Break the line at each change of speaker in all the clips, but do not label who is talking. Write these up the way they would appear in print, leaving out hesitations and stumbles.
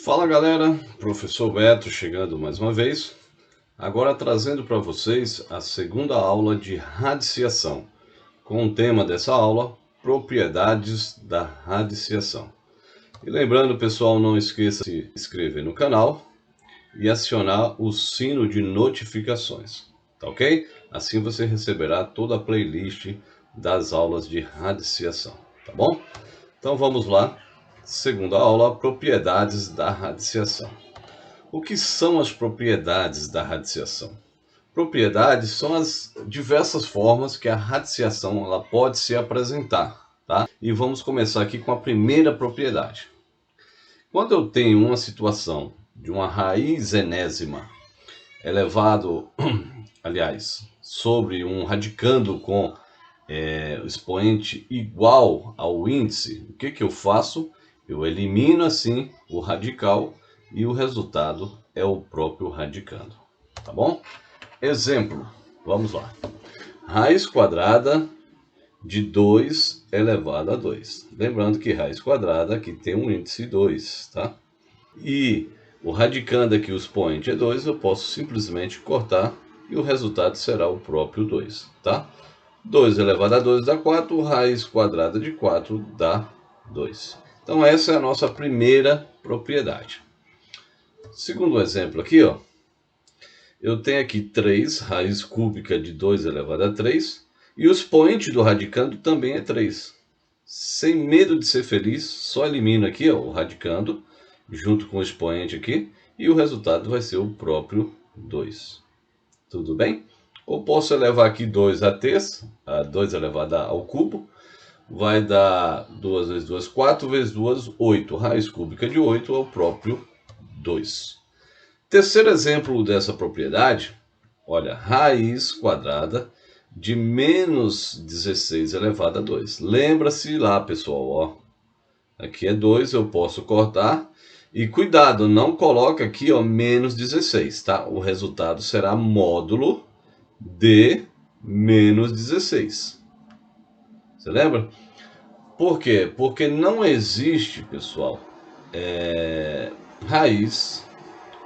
Fala galera, professor Beto chegando mais uma vez, agora trazendo para vocês a segunda aula de radiciação, com o tema dessa aula, propriedades da radiciação. E lembrando pessoal, não esqueça de se inscrever no canal e acionar o sino de notificações, tá ok? Assim você receberá toda a playlist das aulas de radiciação, tá bom? Então vamos lá. Segunda aula, propriedades da radiciação. O que são as propriedades da radiciação? Propriedades são as diversas formas que a radiciação ela pode se apresentar, tá? E vamos começar aqui com a primeira propriedade. Quando eu tenho uma situação de uma raiz enésima elevado, sobre um radicando com o expoente igual ao índice, o que eu faço? Eu elimino assim o radical e o resultado é o próprio radicando, tá bom? Exemplo, vamos lá. Raiz quadrada de 2 elevado a 2. Lembrando que raiz quadrada aqui tem um índice 2, tá? E o radicando aqui, o expoente é 2, eu posso simplesmente cortar e o resultado será o próprio 2, tá? 2 elevado a 2 dá 4, raiz quadrada de 4 dá 2. Então essa é a nossa primeira propriedade. Segundo exemplo aqui, ó, eu tenho aqui 3, raiz cúbica de 2 elevado a 3, e o expoente do radicando também é 3. Sem medo de ser feliz, só elimino aqui ó, o radicando, junto com o expoente aqui, e o resultado vai ser o próprio 2. Tudo bem? Ou posso elevar aqui 2 a terça, a 2 elevado ao cubo, vai dar 2 vezes 2, 4 vezes 2, 8. Raiz cúbica de 8 é o próprio 2. Terceiro exemplo dessa propriedade, olha, raiz quadrada de menos 16 elevado a 2. Lembra-se lá, pessoal, ó, aqui é 2, eu posso cortar. E cuidado, não coloca aqui ó, menos 16, tá? O resultado será módulo de menos 16. Você lembra? Por quê? Porque não existe, pessoal, raiz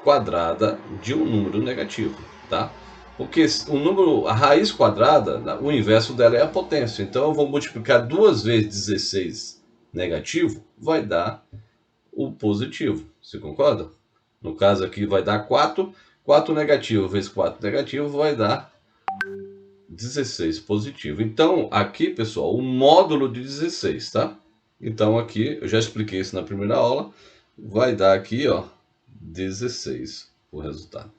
quadrada de um número negativo, tá? Porque o número, a raiz quadrada, o inverso dela é a potência. Então eu vou multiplicar 2 vezes 16 negativo, vai dar o positivo. Você concorda? No caso aqui vai dar 4. 4 negativo vezes 4 negativo vai dar 16 positivo. Então, aqui, pessoal, o módulo de 16, tá? Então, aqui, eu já expliquei isso na primeira aula, vai dar aqui, ó, 16 o resultado.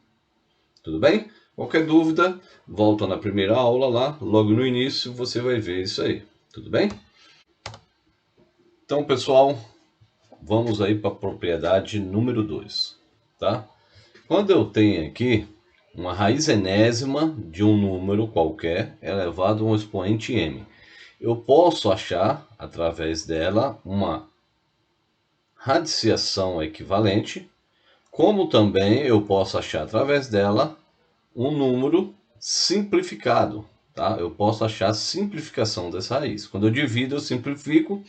Tudo bem? Qualquer dúvida, volta na primeira aula lá, logo no início você vai ver isso aí. Tudo bem? Então, pessoal, vamos aí para a propriedade número 2, tá? Quando eu tenho aqui uma raiz enésima de um número qualquer elevado a um expoente m, eu posso achar, através dela, uma radiciação equivalente, como também eu posso achar, através dela, um número simplificado. Tá? Eu posso achar a simplificação dessa raiz. Quando eu divido, eu simplifico.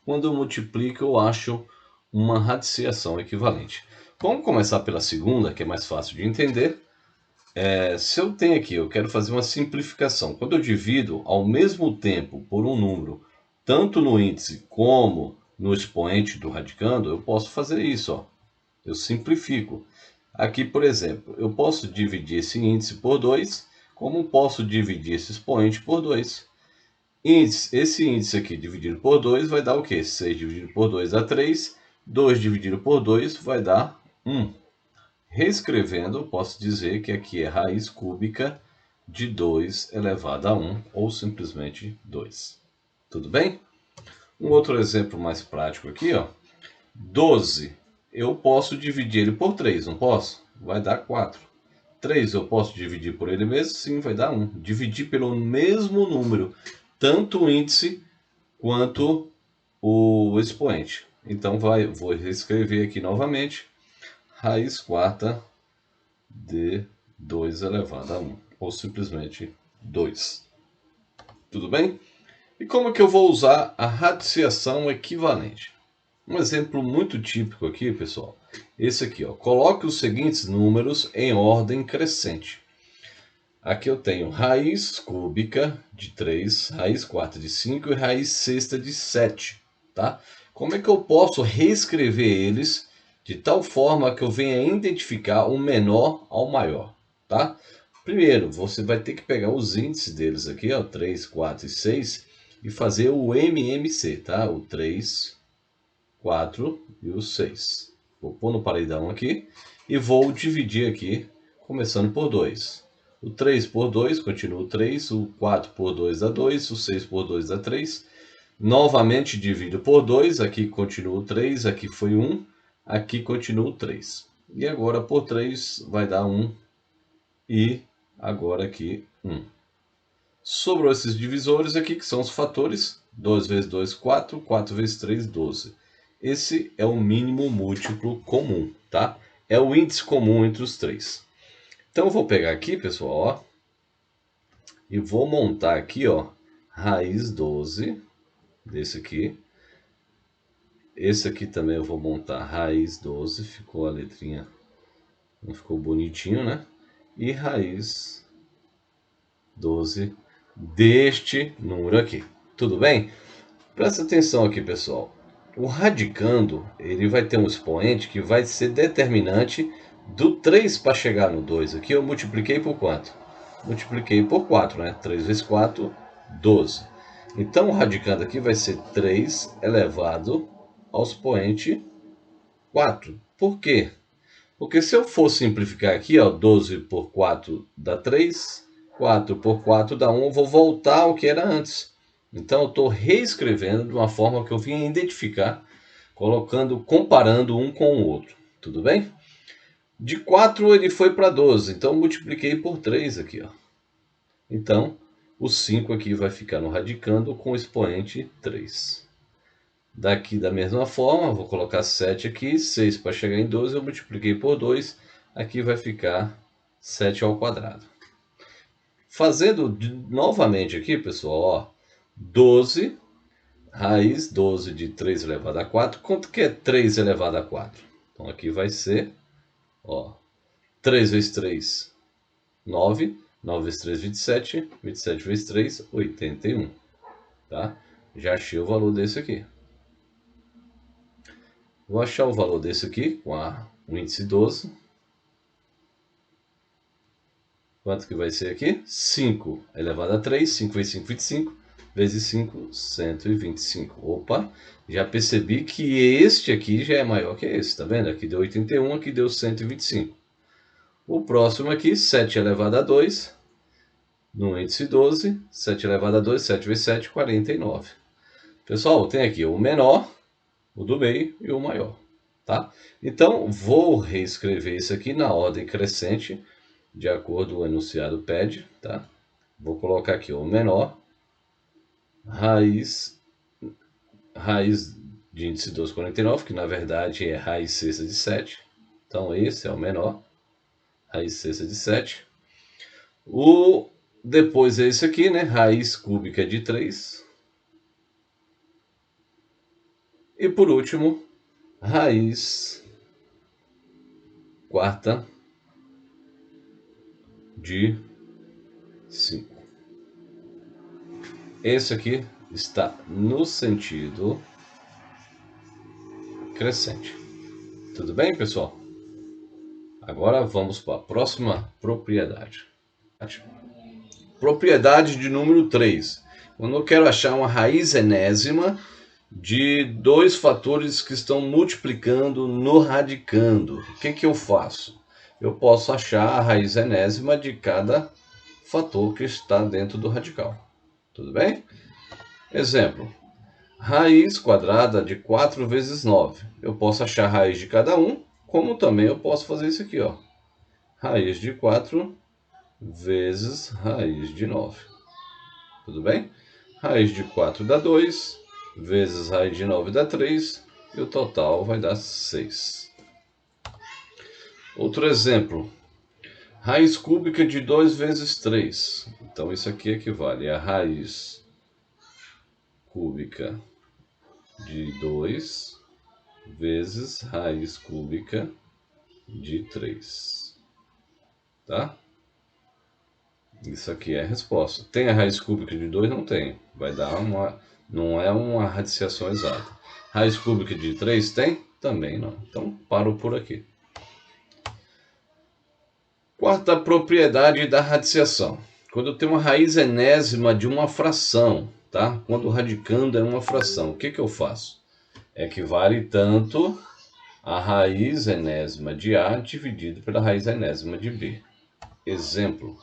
Quando eu multiplico, eu acho uma radiciação equivalente. Vamos começar pela segunda, que é mais fácil de entender. Se eu tenho aqui, eu quero fazer uma simplificação. Quando eu divido ao mesmo tempo por um número, tanto no índice como no expoente do radicando, eu posso fazer isso. Ó. Eu simplifico. Aqui, por exemplo, eu posso dividir esse índice por 2, como posso dividir esse expoente por 2. Esse índice aqui dividido por 2 vai dar o quê? 6 dividido por 2 dá 3. 2 dividido por 2 vai dar 1. Reescrevendo, eu posso dizer que aqui é raiz cúbica de 2 elevado a 1, ou simplesmente 2. Tudo bem? Um outro exemplo mais prático aqui, ó. 12, eu posso dividir ele por 3, não posso? Vai dar 4. 3 eu posso dividir por ele mesmo? Sim, vai dar 1. Dividir pelo mesmo número, tanto o índice quanto o expoente. Então, vou reescrever aqui novamente. Raiz quarta de 2 elevado a 1, ou simplesmente 2. Tudo bem? E como que eu vou usar a radiciação equivalente? Um exemplo muito típico aqui, pessoal, esse aqui, ó. Coloque os seguintes números em ordem crescente. Aqui eu tenho raiz cúbica de 3, raiz quarta de 5 e raiz sexta de 7, tá? Como é que eu posso reescrever eles de tal forma que eu venha identificar o menor ao maior, tá? Primeiro, você vai ter que pegar os índices deles aqui, ó, 3, 4 e 6, e fazer o MMC, tá? O 3, 4 e o 6. Vou pôr no paredão aqui e vou dividir aqui, começando por 2. O 3 por 2 continua o 3, o 4 por 2 dá 2, o 6 por 2 dá 3. Novamente divido por 2, aqui continua o 3, aqui foi 1, aqui continua o 3. E agora por 3 vai dar 1 e agora aqui 1. Sobrou esses divisores aqui, que são os fatores. 2 vezes 2, 4. 4 vezes 3, 12. Esse é o mínimo múltiplo comum, tá? É o índice comum entre os três. Então eu vou pegar aqui, pessoal, ó, e vou montar aqui, ó, raiz 12 desse aqui. Esse aqui também eu vou montar raiz 12, ficou a letrinha, não ficou bonitinho, né? E raiz 12 deste número aqui. Tudo bem? Presta atenção aqui, pessoal. O radicando, ele vai ter um expoente que vai ser determinante do 3 para chegar no 2. Aqui eu multipliquei por quanto? Multipliquei por 4, né? 3 vezes 4, 12. Então, o radicando aqui vai ser 3 elevado ao expoente 4. Por quê? Porque se eu for simplificar aqui, ó, 12 por 4 dá 3, 4 por 4 dá 1, eu vou voltar ao que era antes. Então eu estou reescrevendo de uma forma que eu vim identificar, comparando um com o outro. Tudo bem? De 4 ele foi para 12, então multipliquei por 3 aqui, ó. Então, o 5 aqui vai ficar no radicando com o expoente 3. Daqui da mesma forma, vou colocar 7 aqui, 6 para chegar em 12, eu multipliquei por 2, aqui vai ficar 7 ao quadrado. Fazendo novamente aqui, pessoal, ó, 12, raiz 12 de 3 elevado a 4, quanto que é 3 elevado a 4? Então aqui vai ser, ó, 3 vezes 3, 9, 9 vezes 3, 27, 27 vezes 3, 81, tá? Já achei o valor desse aqui. Vou achar o valor desse aqui com o índice 12. Quanto que vai ser aqui? 5 elevado a 3, 5 vezes 5, 25, vezes 5, 125. Opa, já percebi que este aqui já é maior que esse, tá vendo? Aqui deu 81, aqui deu 125. O próximo aqui, 7 elevado a 2, no índice 12, 7 elevado a 2, 7 vezes 7, 49. Pessoal, tem aqui o menor, o do meio e o maior, tá? Então, vou reescrever isso aqui na ordem crescente, de acordo com o enunciado pede, tá? Vou colocar aqui o menor, raiz de índice 2,49, que na verdade é raiz sexta de 7. Então, esse é o menor, raiz sexta de 7. Depois é esse aqui, né? Raiz cúbica de 3. E por último, raiz quarta de 5. Esse aqui está no sentido crescente. Tudo bem, pessoal? Agora vamos para a próxima propriedade. Propriedade de número 3. Quando eu quero achar uma raiz enésima de dois fatores que estão multiplicando no radicando, o que eu faço? Eu posso achar a raiz enésima de cada fator que está dentro do radical. Tudo bem? Exemplo. Raiz quadrada de 4 vezes 9. Eu posso achar a raiz de cada um, como também eu posso fazer isso aqui, ó. Raiz de 4 vezes raiz de 9. Tudo bem? Raiz de 4 dá 2, vezes raiz de 9 dá 3, e o total vai dar 6. Outro exemplo. Raiz cúbica de 2 vezes 3. Então, isso aqui equivale a raiz cúbica de 2 vezes raiz cúbica de 3. Tá? Isso aqui é a resposta. Tem a raiz cúbica de 2? Não tem. Vai dar uma... Não é uma radiciação exata. Raiz cúbica de 3 tem? Também não. Então, paro por aqui. Quarta propriedade da radiciação. Quando eu tenho uma raiz enésima de uma fração, tá? Quando o radicando é uma fração, o que eu faço? Equivale tanto a raiz enésima de A dividido pela raiz enésima de B. Exemplo.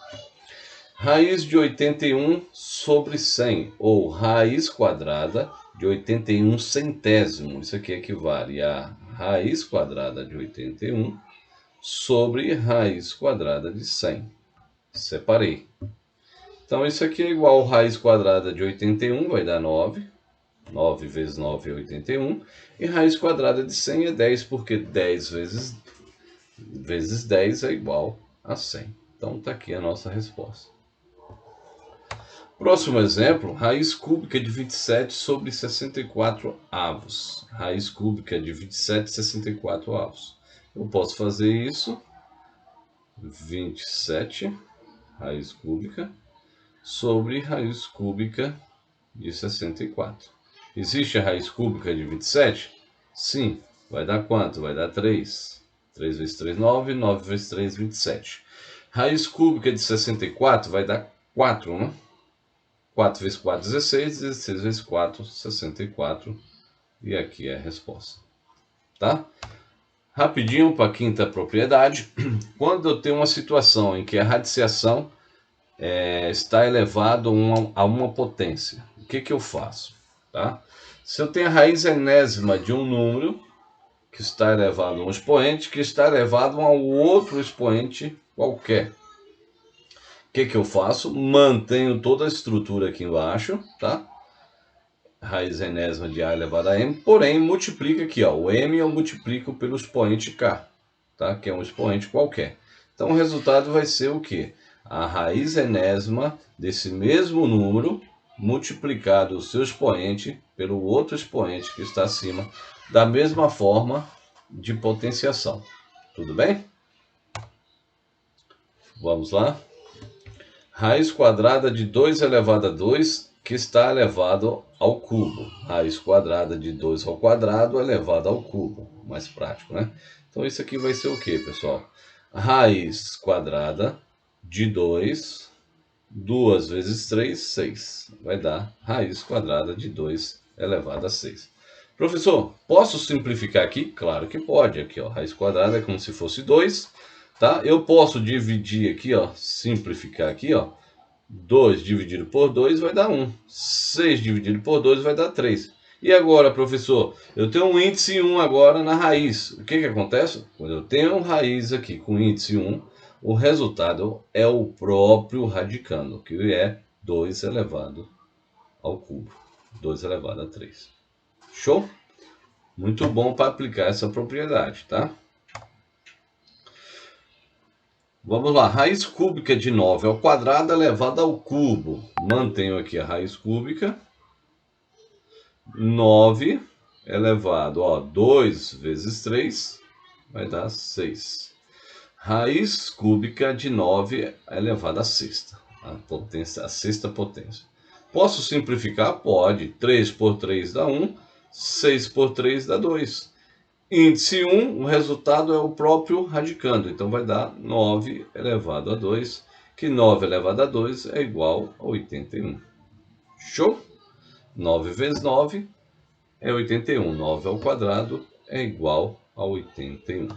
Raiz de 81 sobre 100, ou raiz quadrada de 81 centésimo. Isso aqui equivale a raiz quadrada de 81 sobre raiz quadrada de 100. Separei. Então, isso aqui é igual a raiz quadrada de 81, vai dar 9. 9 vezes 9 é 81. E raiz quadrada de 100 é 10, porque 10 vezes 10 é igual a 100. Então, está aqui a nossa resposta. Próximo exemplo, raiz cúbica de 27 sobre 64 avos. Raiz cúbica de 27 64 avos. Eu posso fazer isso, 27, raiz cúbica, sobre raiz cúbica de 64. Existe a raiz cúbica de 27? Sim. Vai dar quanto? Vai dar 3. 3 vezes 3, 9. 9 vezes 3, 27. Raiz cúbica de 64 vai dar 4, né? 4 vezes 4, 16. 16 vezes 4, 64. E aqui é a resposta. Tá? Rapidinho para a quinta propriedade. Quando eu tenho uma situação em que a radiciação está elevado a uma potência, o que eu faço? Tá? Se eu tenho a raiz enésima de um número que está elevado a um expoente, que está elevado a um outro expoente qualquer, o que eu faço? Mantenho toda a estrutura aqui embaixo, tá? Raiz enésima de A elevado a M, porém multiplica aqui, ó, o M eu multiplico pelo expoente K, tá? Que é um expoente qualquer. Então o resultado vai ser o quê? A raiz enésima desse mesmo número multiplicado o seu expoente pelo outro expoente que está acima, da mesma forma de potenciação. Tudo bem? Vamos lá. Raiz quadrada de 2 elevado a 2, que está elevado ao cubo. Raiz quadrada de 2 ao quadrado elevado ao cubo. Mais prático, né? Então isso aqui vai ser o quê, pessoal? Raiz quadrada de 2, 2 vezes 3, 6. Vai dar raiz quadrada de 2 elevado a 6. Professor, posso simplificar aqui? Claro que pode. Aqui, ó, raiz quadrada é como se fosse 2, tá? Eu posso dividir aqui, ó, simplificar aqui, ó. 2 dividido por 2 vai dar 1. 6 dividido por 2 vai dar 3. E agora, professor, eu tenho um índice 1 agora na raiz. O que acontece? Quando eu tenho raiz aqui com índice 1, o resultado é o próprio radicando, que é 2 elevado ao cubo. 2 elevado a 3. Show? Muito bom para aplicar essa propriedade, tá? Vamos lá, raiz cúbica de 9 ao quadrado elevado ao cubo. Mantenho aqui a raiz cúbica. 9 elevado a 2 vezes 3 vai dar 6. Raiz cúbica de 9 elevado à sexta. A sexta potência. Posso simplificar? Pode. 3 por 3 dá 1. 6 por 3 dá 2. Índice 1, o resultado é o próprio radicando. Então vai dar 9 elevado a 2, que 9 elevado a 2 é igual a 81. Show? 9 vezes 9 é 81. 9 ao quadrado é igual a 81.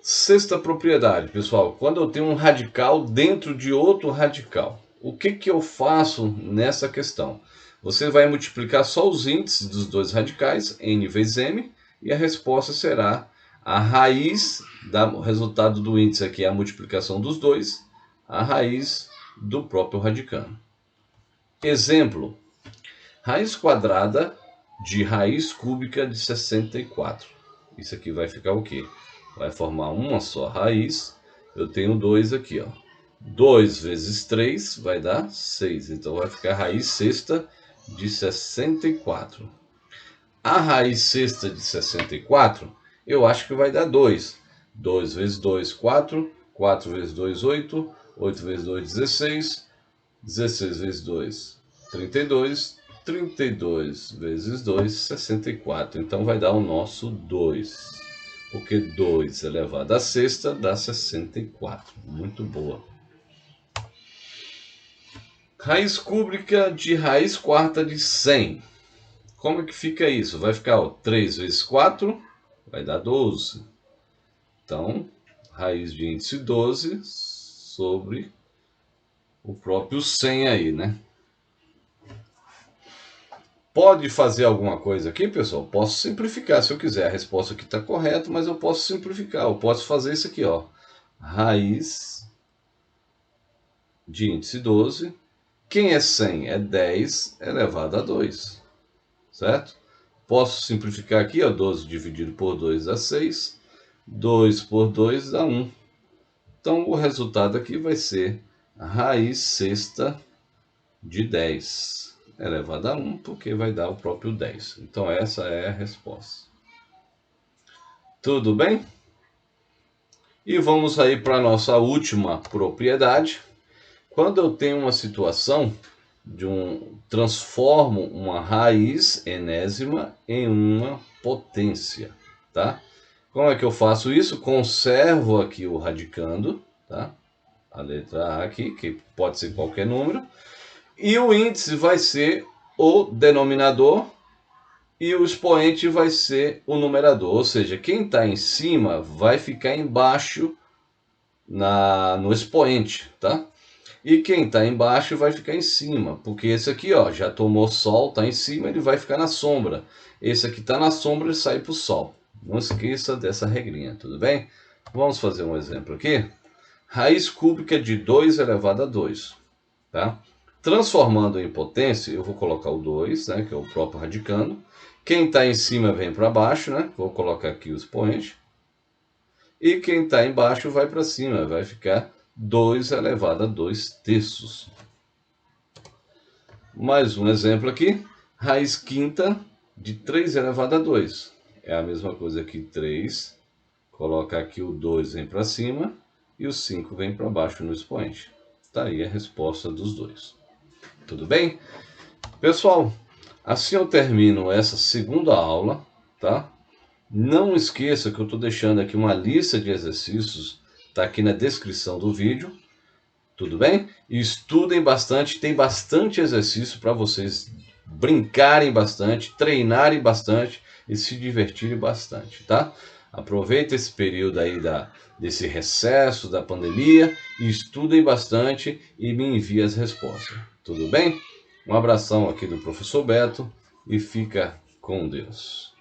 Sexta propriedade, pessoal. Quando eu tenho um radical dentro de outro radical, o que eu faço nessa questão? Você vai multiplicar só os índices dos dois radicais, n vezes m, e a resposta será a raiz, o resultado do índice aqui é a multiplicação dos dois, a raiz do próprio radicando. Exemplo, raiz quadrada de raiz cúbica de 64. Isso aqui vai ficar o quê? Vai formar uma só raiz. Eu tenho 2 aqui, ó. 2 vezes 3 vai dar 6. Então vai ficar a raiz sexta de 64. A raiz sexta de 64, eu acho que vai dar 2. 2 vezes 2, 4. 4 vezes 2, 8. 8 vezes 2, 16. 16 vezes 2, 32. 32 vezes 2, 64. Então vai dar o nosso 2. Porque 2 elevado à sexta dá 64. Muito boa. Raiz cúbica de raiz quarta de 100. Como é que fica isso? Vai ficar 3 vezes 4, vai dar 12. Então, raiz de índice 12 sobre o próprio 100 aí, né? Pode fazer alguma coisa aqui, pessoal? Posso simplificar se eu quiser. A resposta aqui está correta, mas eu posso simplificar. Eu posso fazer isso aqui, ó. Raiz de índice 12. Quem é 100 é 10 elevado a 2. Certo? Posso simplificar aqui, ó. 12 dividido por 2 dá 6. 2 por 2 dá 1. Então, o resultado aqui vai ser a raiz sexta de 10 elevado a 1, porque vai dar o próprio 10. Então, essa é a resposta. Tudo bem? E vamos aí para a nossa última propriedade. Quando eu tenho uma situação transformo uma raiz enésima em uma potência, tá? Como é que eu faço isso? Conservo aqui o radicando, tá? A letra A aqui, que pode ser qualquer número. E o índice vai ser o denominador e o expoente vai ser o numerador. Ou seja, quem está em cima vai ficar embaixo no expoente, tá? E quem está embaixo vai ficar em cima, porque esse aqui, ó, já tomou sol, está em cima, ele vai ficar na sombra. Esse aqui está na sombra, ele sai para o sol. Não esqueça dessa regrinha, tudo bem? Vamos fazer um exemplo aqui. Raiz cúbica de 2 elevado a 2. Tá? Transformando em potência, eu vou colocar o 2, né, que é o próprio radicando. Quem está em cima vem para baixo, né? Vou colocar aqui o expoente. E quem está embaixo vai para cima, vai ficar 2 elevado a 2 terços. Mais um exemplo aqui. Raiz quinta de 3 elevado a 2. É a mesma coisa que 3. Coloca aqui o 2 vem para cima e o 5 vem para baixo no expoente. Está aí a resposta dos dois. Tudo bem? Pessoal, assim eu termino essa segunda aula, tá? Não esqueça que eu estou deixando aqui uma lista de exercícios, tá aqui na descrição do vídeo. Tudo bem? E estudem bastante, tem bastante exercício para vocês brincarem bastante, treinarem bastante e se divertirem bastante, tá? Aproveita esse período aí desse recesso da pandemia e estudem bastante e me enviem as respostas. Tudo bem? Um abração aqui do professor Beto e fica com Deus.